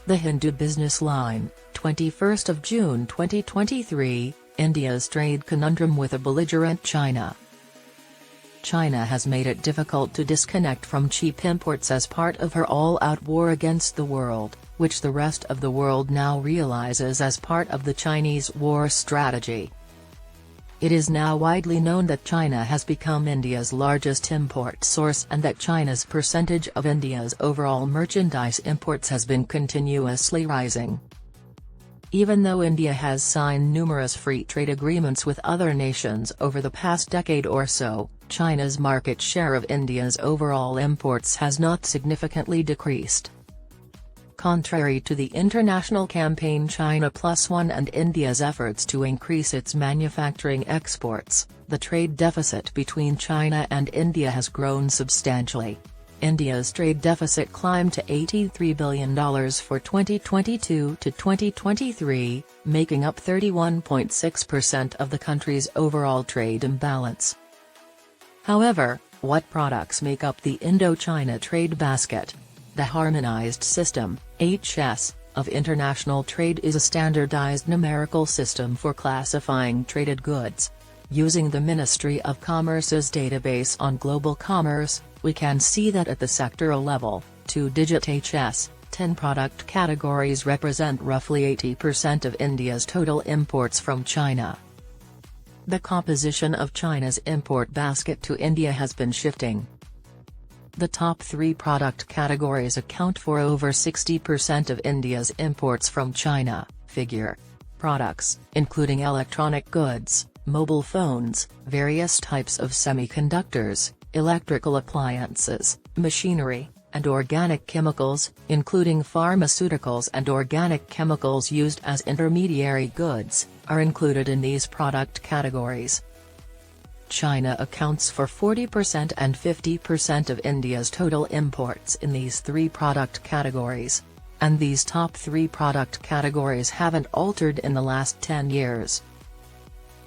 The Hindu Business Line, 21st of June 2023, India's trade conundrum with a belligerent China. China has made it difficult to disconnect from cheap imports as part of her all-out war against the world, which the rest of the world now realizes as part of the Chinese war strategy. It is now widely known that China has become India's largest import source and that China's percentage of India's overall merchandise imports has been continuously rising. Even though India has signed numerous free trade agreements with other nations over the past decade or so, China's market share of India's overall imports has not significantly decreased. Contrary to the international campaign China Plus One and India's efforts to increase its manufacturing exports, the trade deficit between China and India has grown substantially. India's trade deficit climbed to $83 billion for 2022 to 2023, making up 31.6% of the country's overall trade imbalance. However, what products make up the Indo-China trade basket? The Harmonized System, HS, of international trade is a standardized numerical system for classifying traded goods. Using the Ministry of Commerce's database on global commerce, we can see that at the sectoral level, 2-digit HS, 10 product categories represent roughly 80% of India's total imports from China. The composition of China's import basket to India has been shifting. The top 3 product categories account for over 60% of India's imports from China. Figure. Products, including electronic goods, mobile phones, various types of semiconductors, electrical appliances, machinery, and organic chemicals, including pharmaceuticals and organic chemicals used as intermediary goods, are included in these product categories. China accounts for 40% and 50% of India's total imports in these 3 product categories. And these top 3 product categories haven't altered in the last 10 years.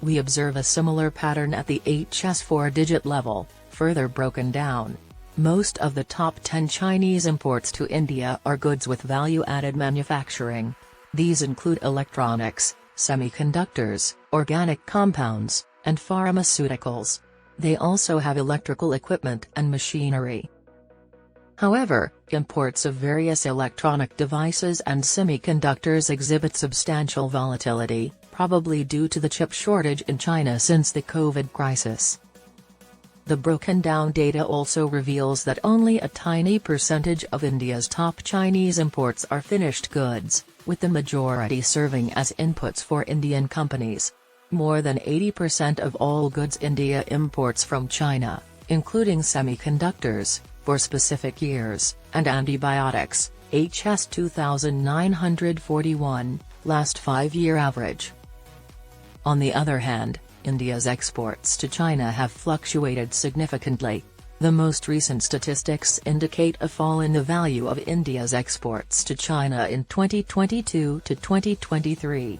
We observe a similar pattern at the HS 4-digit level, further broken down. Most of the top 10 Chinese imports to India are goods with value-added manufacturing. These include electronics, semiconductors, organic compounds, and pharmaceuticals. They also have electrical equipment and machinery. However, imports of various electronic devices and semiconductors exhibit substantial volatility, probably due to the chip shortage in China since the COVID crisis. The broken down data also reveals that only a tiny percentage of India's top Chinese imports are finished goods, with the majority serving as inputs for Indian companies. More than 80% of all goods India imports from China, including semiconductors, for specific years, and antibiotics, HS 2941, last 5-year average. On the other hand, India's exports to China have fluctuated significantly. The most recent statistics indicate a fall in the value of India's exports to China in 2022 to 2023.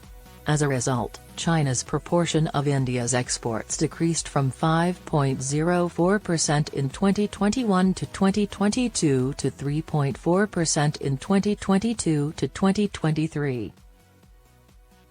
As a result, China's proportion of India's exports decreased from 5.04% in 2021 to 2022 to 3.4% in 2022 to 2023.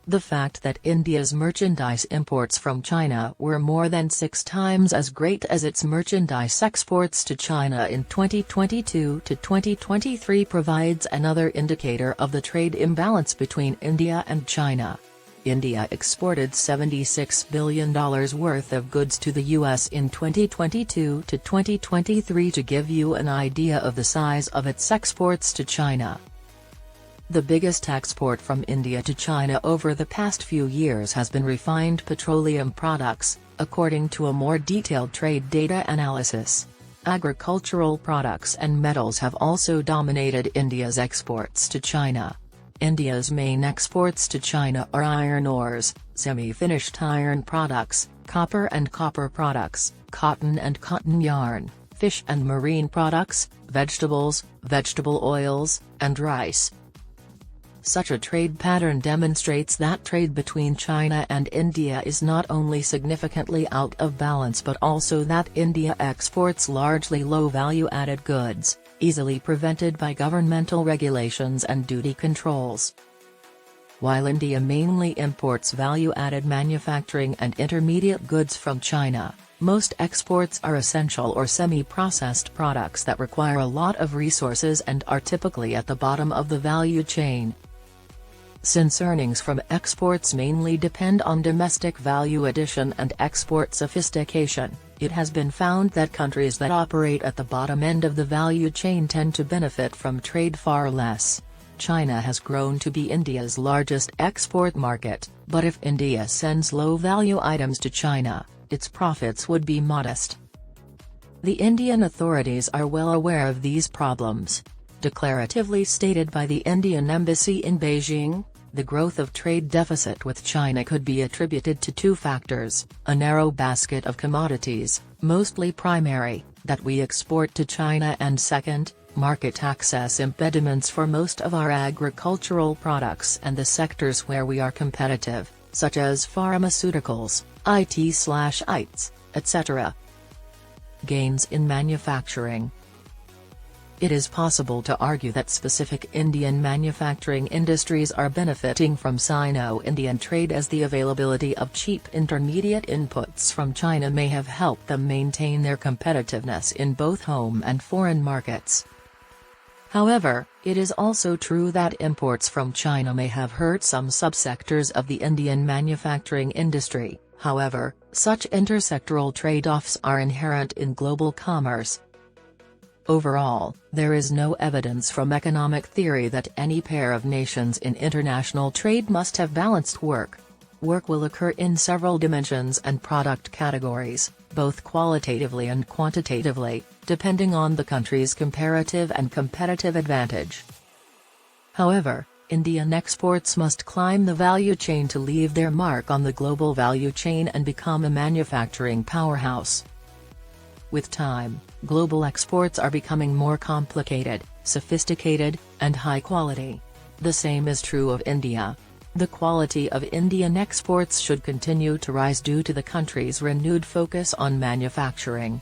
The fact that India's merchandise imports from China were more than 6 times as great as its merchandise exports to China in 2022 to 2023 provides another indicator of the trade imbalance between India and China. India exported $76 billion worth of goods to the US in 2022 to 2023 to give you an idea of the size of its exports to China. The biggest export from India to China over the past few years has been refined petroleum products, according to a more detailed trade data analysis. Agricultural products and metals have also dominated India's exports to China. India's main exports to China are iron ores, semi-finished iron products, copper and copper products, cotton and cotton yarn, fish and marine products, vegetables, vegetable oils, and rice. Such a trade pattern demonstrates that trade between China and India is not only significantly out of balance but also that India exports largely low value-added goods, easily prevented by governmental regulations and duty controls. While India mainly imports value-added manufacturing and intermediate goods from China, most exports are essential or semi-processed products that require a lot of resources and are typically at the bottom of the value chain. Since earnings from exports mainly depend on domestic value addition and export sophistication, it has been found that countries that operate at the bottom end of the value chain tend to benefit from trade far less. China has grown to be India's largest export market, but if India sends low-value items to China, its profits would be modest. The Indian authorities are well aware of these problems. Declaratively stated by the Indian embassy in Beijing, the growth of trade deficit with China could be attributed to two factors: a narrow basket of commodities, mostly primary, that we export to China, and second, market access impediments for most of our agricultural products and the sectors where we are competitive, such as pharmaceuticals, IT/ITs, etc. Gains in manufacturing. It is possible to argue that specific Indian manufacturing industries are benefiting from Sino-Indian trade, as the availability of cheap intermediate inputs from China may have helped them maintain their competitiveness in both home and foreign markets. However, it is also true that imports from China may have hurt some subsectors of the Indian manufacturing industry. However, such intersectoral trade-offs are inherent in global commerce. Overall, there is no evidence from economic theory that any pair of nations in international trade must have balanced work. Work will occur in several dimensions and product categories, both qualitatively and quantitatively, depending on the country's comparative and competitive advantage. However, Indian exports must climb the value chain to leave their mark on the global value chain and become a manufacturing powerhouse. With time, global exports are becoming more complicated, sophisticated, and high quality. The same is true of India. The quality of Indian exports should continue to rise due to the country's renewed focus on manufacturing.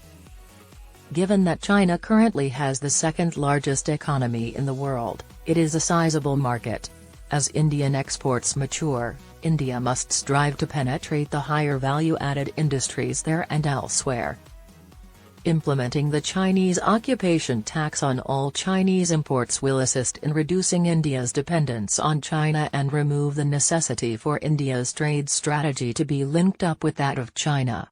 Given that China currently has the second largest economy in the world, it is a sizable market. As Indian exports mature, India must strive to penetrate the higher value-added industries there and elsewhere. Implementing the Chinese occupation tax on all Chinese imports will assist in reducing India's dependence on China and remove the necessity for India's trade strategy to be linked up with that of China.